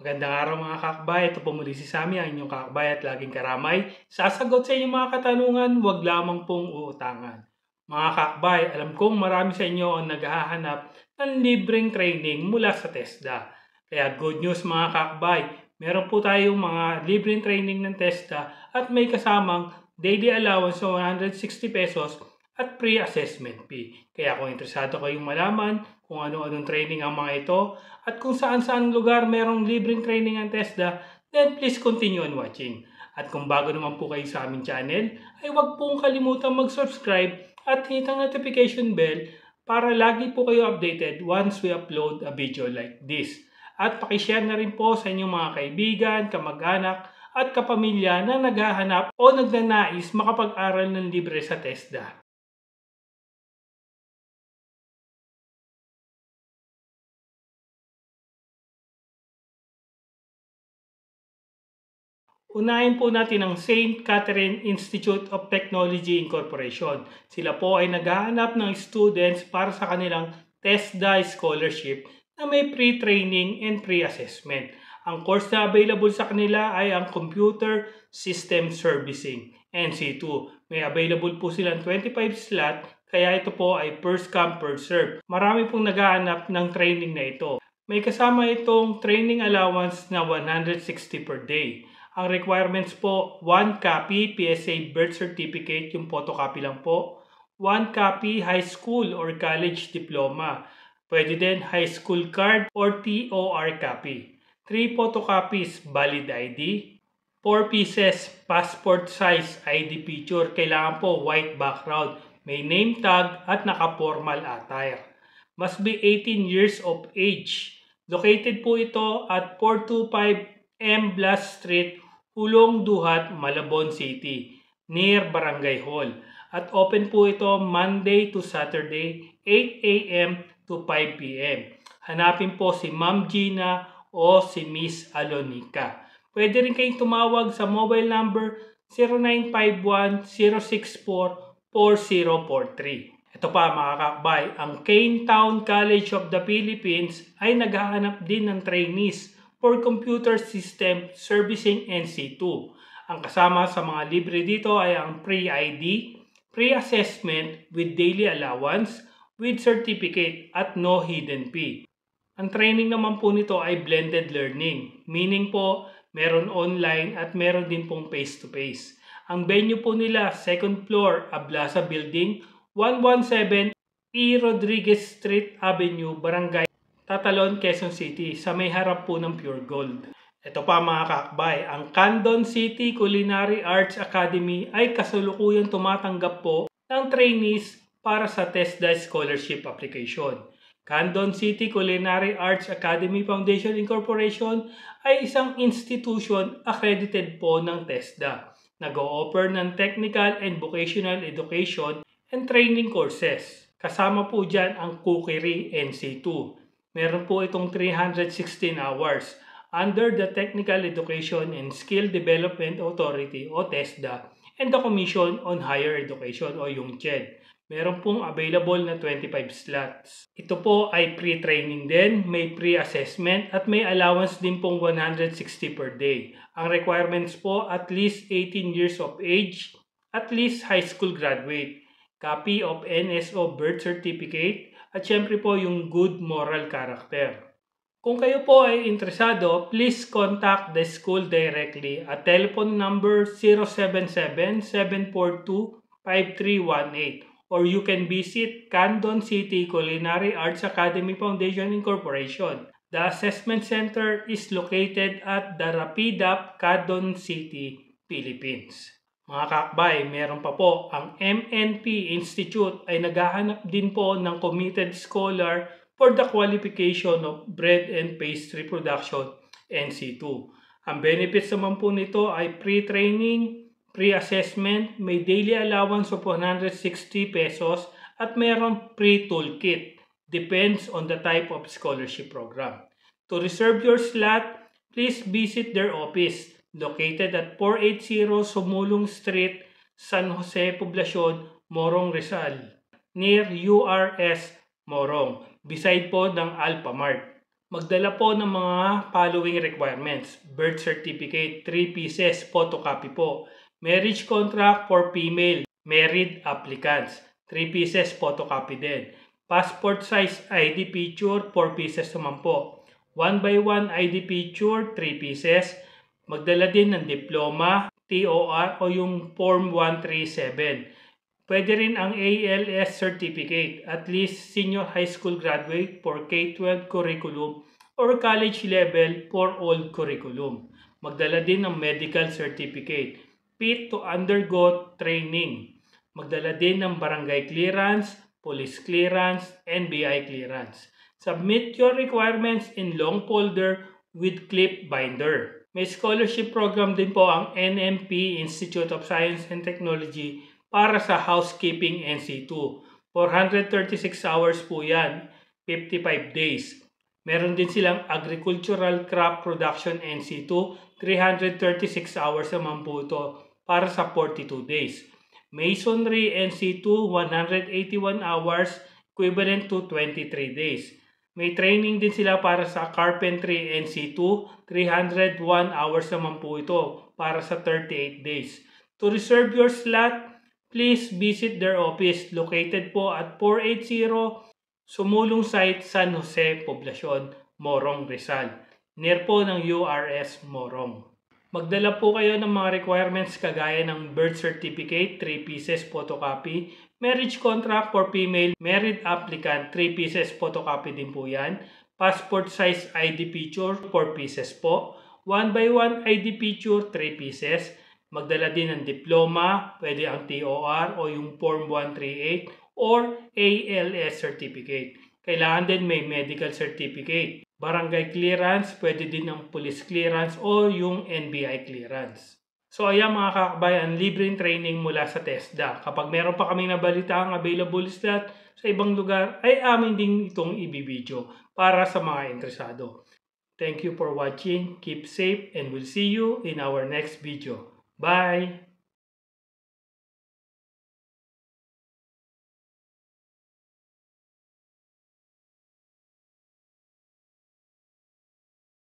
Magandang araw mga kakbay, ito po muli si Sammy, ang inyong kakbay at laging karamay. Sasagot sa inyong mga katanungan, huwag lamang pong uutangan. Mga kakbay, alam kong marami sa inyo ang naghahanap ng libreng training mula sa TESDA. Kaya good news mga kakbay, meron po tayong mga libreng training ng TESDA at may kasamang daily allowance sa 160 pesos at pre-assessment fee. Kaya kung interesado kayong malaman kung ano-anong training ang mga ito at kung saan-saan lugar merong libreng training ang TESDA, then please continue on watching. At kung bago naman po kayo sa aming channel, ay huwag pong kalimutan mag-subscribe at hit ang notification bell para lagi po kayo updated once we upload a video like this. At pakishare na rin po sa inyong mga kaibigan, kamag-anak at kapamilya na naghahanap o nagnanais makapag-aral ng libre sa TESDA. Unahin po natin ang St. Catherine Institute of Technology Incorporation. Sila po ay naghahanap ng students para sa kanilang TESDA scholarship na may pre-training and pre-assessment. Ang course na available sa kanila ay ang Computer System Servicing, NC2. May available po silang 25 slot, kaya ito po ay first come first serve. Marami pong naghahanap ng training na ito. May kasama itong training allowance na 160 per day. Ang requirements po, 1 copy PSA birth certificate, yung photocopy lang po. 1 copy high school or college diploma. Pwede din high school card or TOR copy. 3 photocopies valid ID. 4 pieces passport size ID picture. Kailangan po white background. May name tag at naka-formal attire. Must be 18 years of age. Located po ito at 425 M. Blas Street, Hulong Duhat, Malabon City, near Barangay Hall. At open po ito Monday to Saturday, 8 a.m. to 5 p.m. Hanapin po si Ma'am Gina o si Miss Alonica. Pwede rin kayong tumawag sa mobile number 0951-064-4043. Ito pa mga kakbay, ang Cane Town College of the Philippines ay naghahanap din ng trainees for Computer System Servicing NC2. Ang kasama sa mga libre dito ay ang pre-ID, pre-assessment with daily allowance, with certificate at no hidden fee. Ang training naman po nito ay blended learning, meaning po meron online at meron din pong face-to-face. Ang venue po nila, second floor, Ablasa Building, 117 E. Rodriguez Street Avenue, Barangay Tatalon, Quezon City, sa may harap po ng Pure Gold. Ito pa mga kakbay, ang Candon City Culinary Arts Academy ay kasalukuyang tumatanggap po ng trainees para sa TESDA scholarship application. Candon City Culinary Arts Academy Foundation Incorporation ay isang institution accredited po ng TESDA. Nag-o-offer ng technical and vocational education and training courses. Kasama po dyan ang Cookery NC2. Meron po itong 316 hours under the Technical Education and Skill Development Authority o TESDA and the Commission on Higher Education o yung CHED. Meron pong available na 25 slots. Ito po ay pre-training din, may pre-assessment at may allowance din pong 160 per day. Ang requirements po at least 18 years of age, at least high school graduate, copy of NSO birth certificate, at syempre po yung good moral character. Kung kayo po ay interesado, please contact the school directly at telephone number 077-742-5318 or you can visit Candon City Culinary Arts Academy Foundation Incorporation. The assessment center is located at the Rapidap, Candon City, Philippines. Mga kakbay, meron pa po ang MNP Institute ay naghahanap din po ng committed scholar for the qualification of bread and pastry production NC2. Ang benefits naman po nito ay pre-training, pre-assessment, may daily allowance of 160 pesos at meron pre-toolkit. Depends on the type of scholarship program. To reserve your slot, please visit their office located at 480 Sumulong Street, San Jose, Poblacion, Morong, Rizal, near URS Morong, beside po ng Alphamart. Magdala po ng mga following requirements. Birth certificate, 3 pieces, photocopy po. Marriage contract for female, married applicants, 3 pieces, photocopy din. Passport size ID picture, 4 pieces naman po. 1 by 1 ID picture, 3 pieces. Magdala din ng diploma, TOR o yung Form 137. Pwede rin ang ALS certificate, at least senior high school graduate for K-12 curriculum or college level for all curriculum. Magdala din ng medical certificate, fit to undergo training. Magdala din ng barangay clearance, police clearance, NBI clearance. Submit your requirements in long folder with clip binder. May scholarship program din po ang NMP Institute of Science and Technology para sa housekeeping NC2. 436 hours po yan, 55 days. Meron din silang agricultural crop production NC2, 336 hours naman po ito para sa 42 days. Masonry NC2, 181 hours, equivalent to 23 days. May training din sila para sa carpentry NC2, 301 hours naman po ito para sa 38 days. To reserve your slot, please visit their office located po at 480 Sumulong Site, San Jose, Poblacion, Morong, Rizal. Near po ng URS Morong. Magdala po kayo ng mga requirements kagaya ng birth certificate, 3 pieces photocopy, marriage contract for female married applicant, 3 pieces photocopy din po yan, passport size ID picture, 4 pieces po, 1 by 1 ID picture, 3 pieces, magdala din ng diploma, pwede ang TOR o yung Form 138 or ALS certificate. Kailangan din may medical certificate. Barangay clearance, pwede din ang police clearance o yung NBI clearance. So ayan mga kakabayan, libreng training mula sa TESDA. Kapag meron pa kaming nabalita ang available slot sa ibang lugar, ay amin din itong ibibidyo para sa mga interesado. Thank you for watching, keep safe, and we'll see you in our next video. Bye!